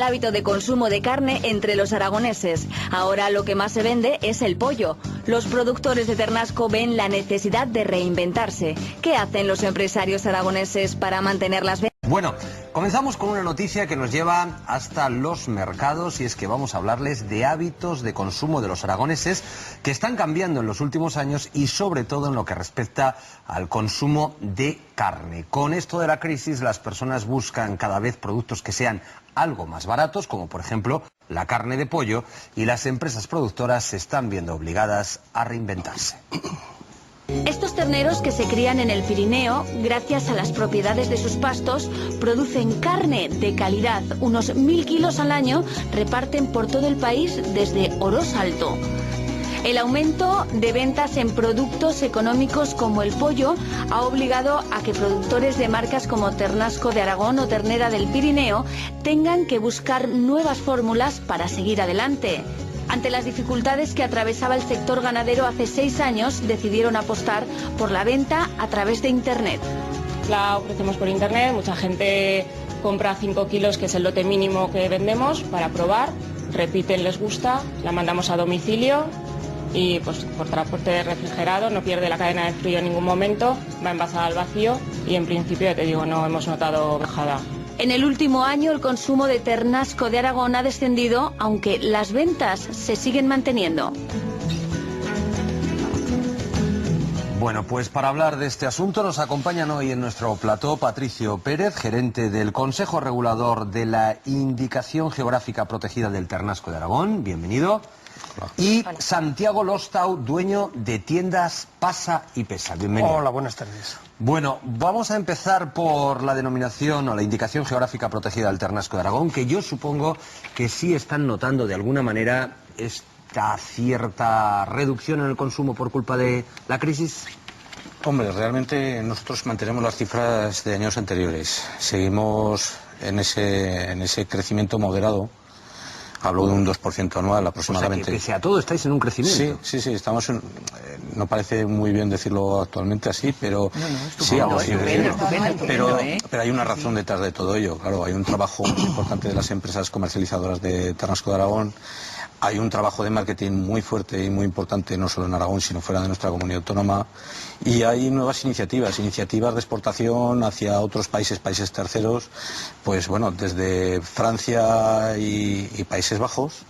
El hábito de consumo de carne entre los aragoneses. Ahora lo que más se vende es el pollo. Los productores de Ternasco ven la necesidad de reinventarse. ¿Qué hacen los empresarios aragoneses para mantener las ventas? Bueno, comenzamos con una noticia que nos lleva hasta los mercados, y es que vamos a hablarles de hábitos de consumo de los aragoneses que están cambiando en los últimos años, y sobre todo en lo que respecta al consumo de carne. Con esto de la crisis, las personas buscan cada vez productos que sean algo más baratos, como por ejemplo la carne de pollo, y las empresas productoras se están viendo obligadas a reinventarse. Estos terneros, que se crían en el Pirineo, gracias a las propiedades de sus pastos, producen carne de calidad. Unos 1000 kilos al año reparten por todo el país desde Orós Alto. El aumento de ventas en productos económicos como el pollo ha obligado a que productores de marcas como Ternasco de Aragón o Ternera del Pirineo tengan que buscar nuevas fórmulas para seguir adelante. Ante las dificultades que atravesaba el sector ganadero hace 6 años, decidieron apostar por la venta a través de Internet. La ofrecemos por Internet, mucha gente compra 5 kilos, que es el lote mínimo que vendemos, para probar, repiten, les gusta, la mandamos a domicilio y pues por transporte refrigerado, no pierde la cadena de frío en ningún momento, va envasada al vacío y en principio, ya te digo, no hemos notado bajada. En el último año el consumo de Ternasco de Aragón ha descendido, aunque las ventas se siguen manteniendo. Bueno, pues para hablar de este asunto nos acompañan hoy en nuestro plató Patricio Pérez, gerente del Consejo Regulador de la Indicación Geográfica Protegida del Ternasco de Aragón. Bienvenido. Hola. Y Santiago Lostau, dueño de tiendas Pasa y Pesa. Bienvenido. Hola, buenas tardes. Bueno, vamos a empezar por la denominación o la Indicación Geográfica Protegida del Ternasco de Aragón, que yo supongo que sí están notando de alguna manera esta cierta reducción en el consumo por culpa de la crisis. Hombre, realmente nosotros mantenemos las cifras de años anteriores. Seguimos en ese crecimiento moderado. Hablo de un 2% anual aproximadamente. O sea, que pese a todo estáis en un crecimiento. Sí, estamos en... no parece muy bien decirlo actualmente así, pero... sí, pero hay una razón detrás de todo ello. Claro, hay un trabajo muy importante de las empresas comercializadoras de Ternasco de Aragón. Hay un trabajo de marketing muy fuerte y muy importante, no solo en Aragón, sino fuera de nuestra comunidad autónoma. Y hay nuevas iniciativas de exportación hacia otros países terceros, pues bueno, desde Francia y Países Bajos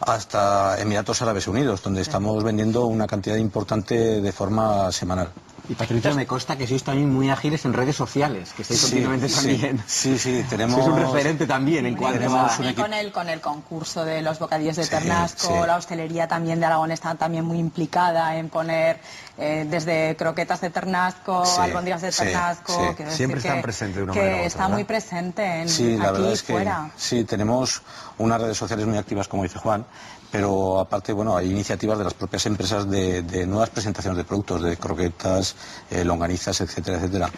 hasta Emiratos Árabes Unidos, donde estamos vendiendo una cantidad importante de forma semanal. Y Patricia, me consta que sois también muy ágiles en redes sociales, que estáis continuamente también. Sí, tenemos... Sois un referente también en cuanto a... Con el concurso de los bocadillos de Ternasco, la hostelería también de Aragón está también muy implicada en poner desde croquetas de Ternasco, albóndigas de Ternasco... Siempre están presentes de una manera u otra, está muy presente en, la aquí verdad y es que, fuera. Sí, tenemos unas redes sociales muy activas, como dice Juan, pero aparte, bueno, hay iniciativas de las propias empresas de nuevas presentaciones de productos, de croquetas, longanizas, etcétera, etcétera.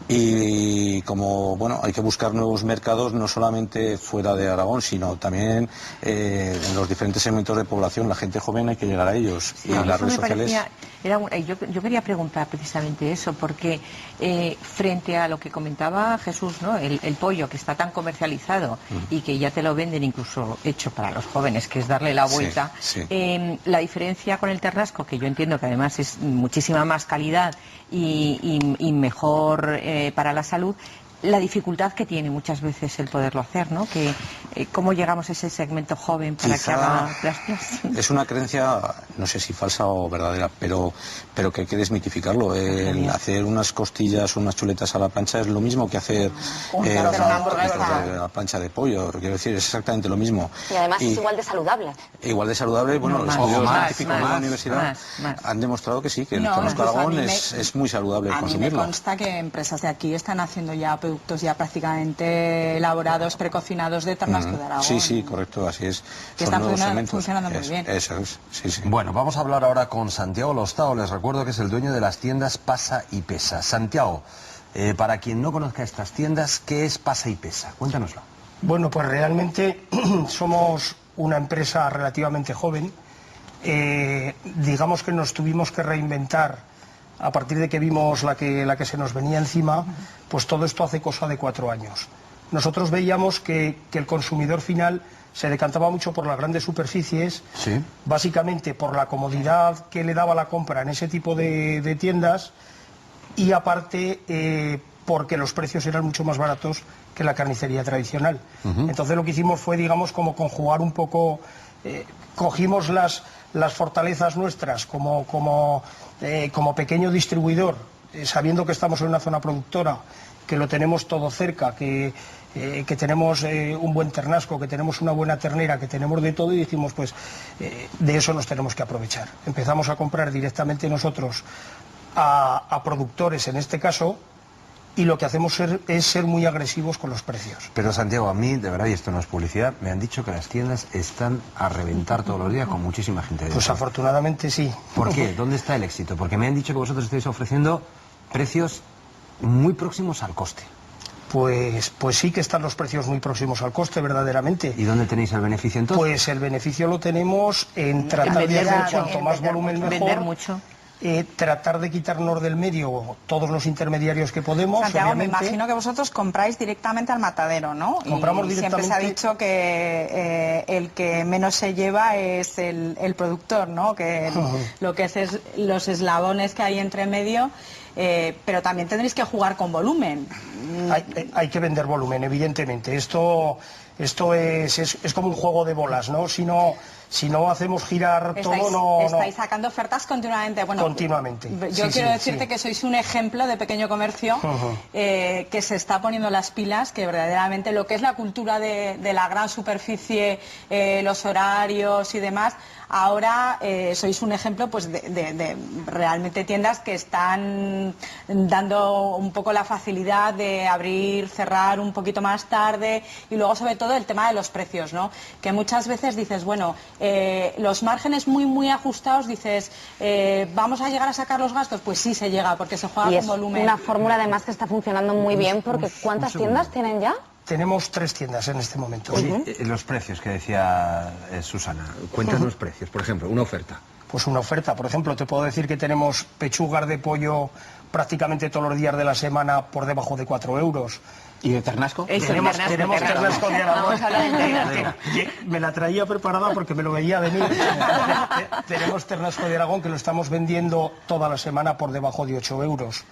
Y como, bueno, hay que buscar nuevos mercados, no solamente fuera de Aragón, sino también en los diferentes segmentos de población. La gente joven hay que llegar a ellos. Sí, y las redes sociales... yo quería preguntar precisamente eso, porque frente a lo que comentaba Jesús, ¿no? El pollo que está tan comercializado y que ya te lo venden incluso hecho para los jóvenes, que es darle la vuelta, la diferencia con el Ternasco, que yo entiendo que además es muchísima más calidad y mejor para la salud, la dificultad que tiene muchas veces el poderlo hacer, ¿no? Que cómo llegamos a ese segmento joven para que haga las... Es una creencia, no sé si falsa o verdadera, pero que hay que desmitificarlo. Hacer unas costillas o unas chuletas a la plancha es lo mismo que hacer la plancha de pollo. Quiero decir, es exactamente lo mismo. Y además es igual de saludable. Igual de saludable, bueno, los estudios científicos de la universidad han demostrado que sí, que el Ternasco de Aragón es muy saludable consumirlo. A mí me consta que empresas de aquí están haciendo ya productos ya prácticamente elaborados, precocinados de Ternasco de Aragón. Sí, correcto, así es. Que están funcionando muy bien. Eso es, sí. Bueno, vamos a hablar ahora con Santiago Lostau. Les recuerdo que es el dueño de las tiendas Pasa y Pesa. Santiago, para quien no conozca estas tiendas, ¿qué es Pasa y Pesa? Cuéntanoslo. Bueno, pues realmente somos una empresa relativamente joven. Digamos que nos tuvimos que reinventar a partir de que vimos la que se nos venía encima, pues todo esto hace cosa de 4 años. nosotros veíamos que el consumidor final se decantaba mucho por las grandes superficies, sí, básicamente por la comodidad que le daba la compra en ese tipo de tiendas, y aparte porque los precios eran mucho más baratos que la carnicería tradicional. Entonces lo que hicimos fue, digamos, como conjugar un poco, cogimos las fortalezas nuestras como pequeño distribuidor, sabiendo que estamos en una zona productora, que lo tenemos todo cerca, que tenemos un buen ternasco, que tenemos una buena ternera, que tenemos de todo, y dijimos, pues de eso nos tenemos que aprovechar. Empezamos a comprar directamente nosotros a productores en este caso, y lo que hacemos es ser muy agresivos con los precios. Pero Santiago, a mí, de verdad, y esto no es publicidad, me han dicho que las tiendas están a reventar todos los días con muchísima gente dentro. Pues afortunadamente sí. ¿Por qué? ¿Dónde está el éxito? Porque me han dicho que vosotros estáis ofreciendo precios muy próximos al coste. Pues sí que están los precios muy próximos al coste, verdaderamente. ¿Y dónde tenéis el beneficio entonces? Pues el beneficio lo tenemos en tratar de hacer cuanto más volumen mejor. Vender mucho. Tratar de quitarnos del medio todos los intermediarios que podemos. Santiago, obviamente. me imagino que vosotros compráis directamente al matadero, ¿no? Compramos directamente. Siempre se ha dicho que el que menos se lleva es el productor, ¿no? Que lo que es los eslabones que hay entre medio, pero también tendréis que jugar con volumen. Hay que vender volumen, evidentemente. Esto es como un juego de bolas, ¿no? Si no hacemos girar todo, estáis sacando ofertas continuamente. Bueno, continuamente. Yo quiero decirte que sois un ejemplo de pequeño comercio que se está poniendo las pilas, que verdaderamente lo que es la cultura de la gran superficie, los horarios y demás, ahora sois un ejemplo pues de realmente tiendas que están dando un poco la facilidad de abrir, cerrar un poquito más tarde, y luego sobre todo el tema de los precios, ¿no? Que muchas veces dices, bueno, los márgenes muy ajustados, dices, ¿vamos a llegar a sacar los gastos? Pues sí se llega, porque se juega con volumen. Una fórmula además que está funcionando muy bien, porque ¿cuántas tiendas tienen ya? Tenemos 3 tiendas en este momento. Los precios que decía Susana, cuéntanos los precios, por ejemplo, una oferta. Pues una oferta, por ejemplo, te puedo decir que tenemos pechugas de pollo prácticamente todos los días de la semana por debajo de 4 euros. ¿Y de ternasco? Tenemos ternasco de Aragón. Vamos a hablar de ternasco. Me la traía preparada porque me lo veía venir. Tenemos ternasco de Aragón que lo estamos vendiendo toda la semana por debajo de 8 euros.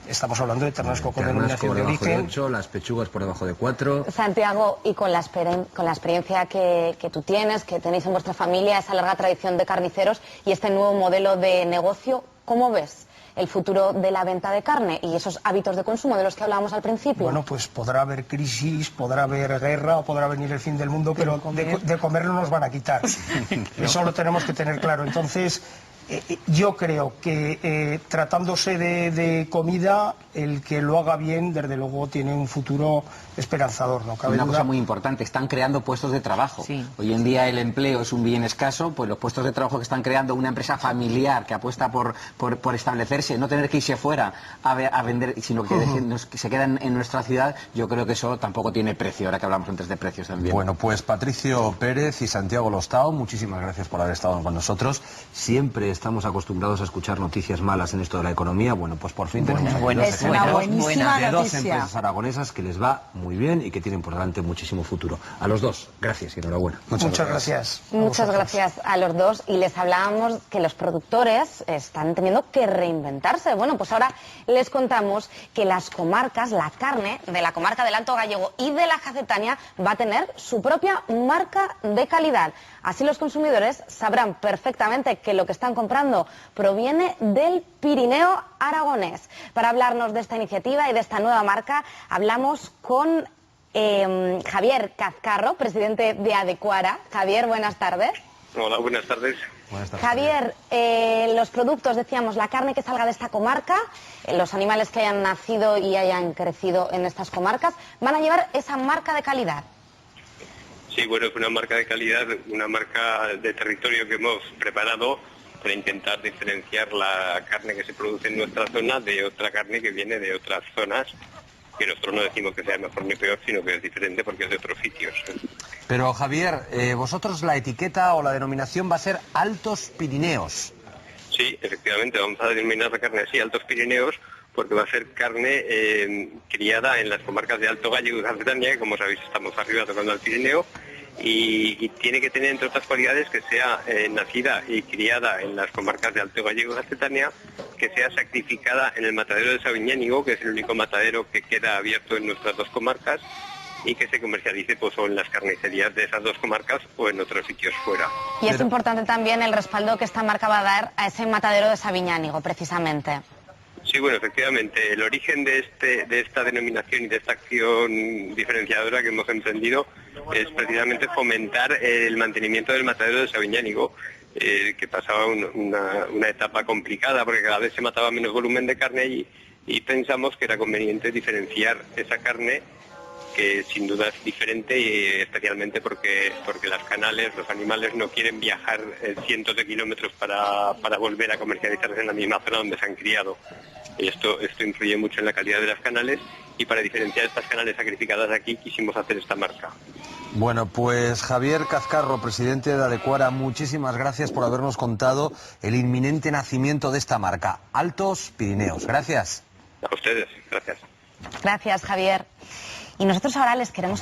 Estamos hablando de ternasco con denominación de origen. De 8, las pechugas por debajo de 4. Santiago, y con la experiencia que tú tienes, que tenéis en vuestra familia, esa larga tradición de carniceros y este nuevo modelo de negocio, ¿cómo ves el futuro de la venta de carne y esos hábitos de consumo de los que hablábamos al principio? Bueno, pues podrá haber crisis, podrá haber guerra o podrá venir el fin del mundo, pero de comer no nos van a quitar. Eso lo tenemos que tener claro. Entonces, yo creo que tratándose de comida, el que lo haga bien, desde luego, tiene un futuro esperanzador, ¿no? Una cosa muy importante, están creando puestos de trabajo. Sí. Hoy en día el empleo es un bien escaso, pues los puestos de trabajo que están creando una empresa familiar que apuesta por establecerse, no tener que irse fuera a vender, sino que se quedan en nuestra ciudad, yo creo que eso tampoco tiene precio, ahora que hablamos antes de precios también. Bueno, pues Patricio Pérez y Santiago Lostao, muchísimas gracias por haber estado con nosotros. Siempre estamos acostumbrados a escuchar noticias malas en esto de la economía. Bueno, pues por fin tenemos aquí dos es una ejemplos buenísima de dos noticia. empresas aragonesas que les va muy bien y que tienen por delante muchísimo futuro. A los dos, gracias y enhorabuena. Muchas gracias. Muchas gracias a los dos, y les hablábamos que los productores están teniendo que reinventarse. Bueno, pues ahora les contamos que las comarcas, la carne de la comarca del Alto Gállego y de la Jacetania va a tener su propia marca de calidad. Así los consumidores sabrán perfectamente que lo que están comprando proviene del Pirineo aragonés. Para hablarnos de esta iniciativa y de esta nueva marca, hablamos con Javier Cazcarro, presidente de Adecuara. Javier, buenas tardes. Hola, buenas tardes. Javier, los productos, decíamos, la carne que salga de esta comarca, los animales que hayan nacido y hayan crecido en estas comarcas, van a llevar esa marca de calidad. Sí, bueno, es una marca de calidad, una marca de territorio que hemos preparado para intentar diferenciar la carne que se produce en nuestra zona de otra carne que viene de otras zonas, que nosotros no decimos que sea mejor ni peor, sino que es diferente porque es de otros sitios. Pero Javier, vosotros la etiqueta o la denominación va a ser Altos Pirineos. Sí, efectivamente, vamos a denominar la carne así, Altos Pirineos, porque va a ser carne criada en las comarcas de Alto Gállego y Gacetania, que como sabéis estamos arriba tocando al Pirineo, y tiene que tener, entre otras cualidades, que sea nacida y criada en las comarcas de Alto Gállego y Gacetania, que sea sacrificada en el matadero de Sabiñánigo, que es el único matadero que queda abierto en nuestras dos comarcas, y que se comercialice pues o en las carnicerías de esas dos comarcas o en otros sitios fuera. Y es importante también el respaldo que esta marca va a dar a ese matadero de Sabiñánigo, precisamente. Sí, bueno, efectivamente, el origen de esta denominación y de esta acción diferenciadora que hemos emprendido es precisamente fomentar el mantenimiento del matadero de Sabiñánigo, que pasaba una etapa complicada porque cada vez se mataba menos volumen de carne y pensamos que era conveniente diferenciar esa carne, que sin duda es diferente, y especialmente porque las canales, los animales no quieren viajar cientos de kilómetros para volver a comercializarse en la misma zona donde se han criado. Y esto influye mucho en la calidad de las canales, y para diferenciar estas canales sacrificadas aquí quisimos hacer esta marca. Bueno, pues Javier Cazcarro, presidente de Adecuara, muchísimas gracias por habernos contado el inminente nacimiento de esta marca, Altos Pirineos. Gracias. A ustedes, gracias. Gracias, Javier. Y nosotros ahora les queremos hablar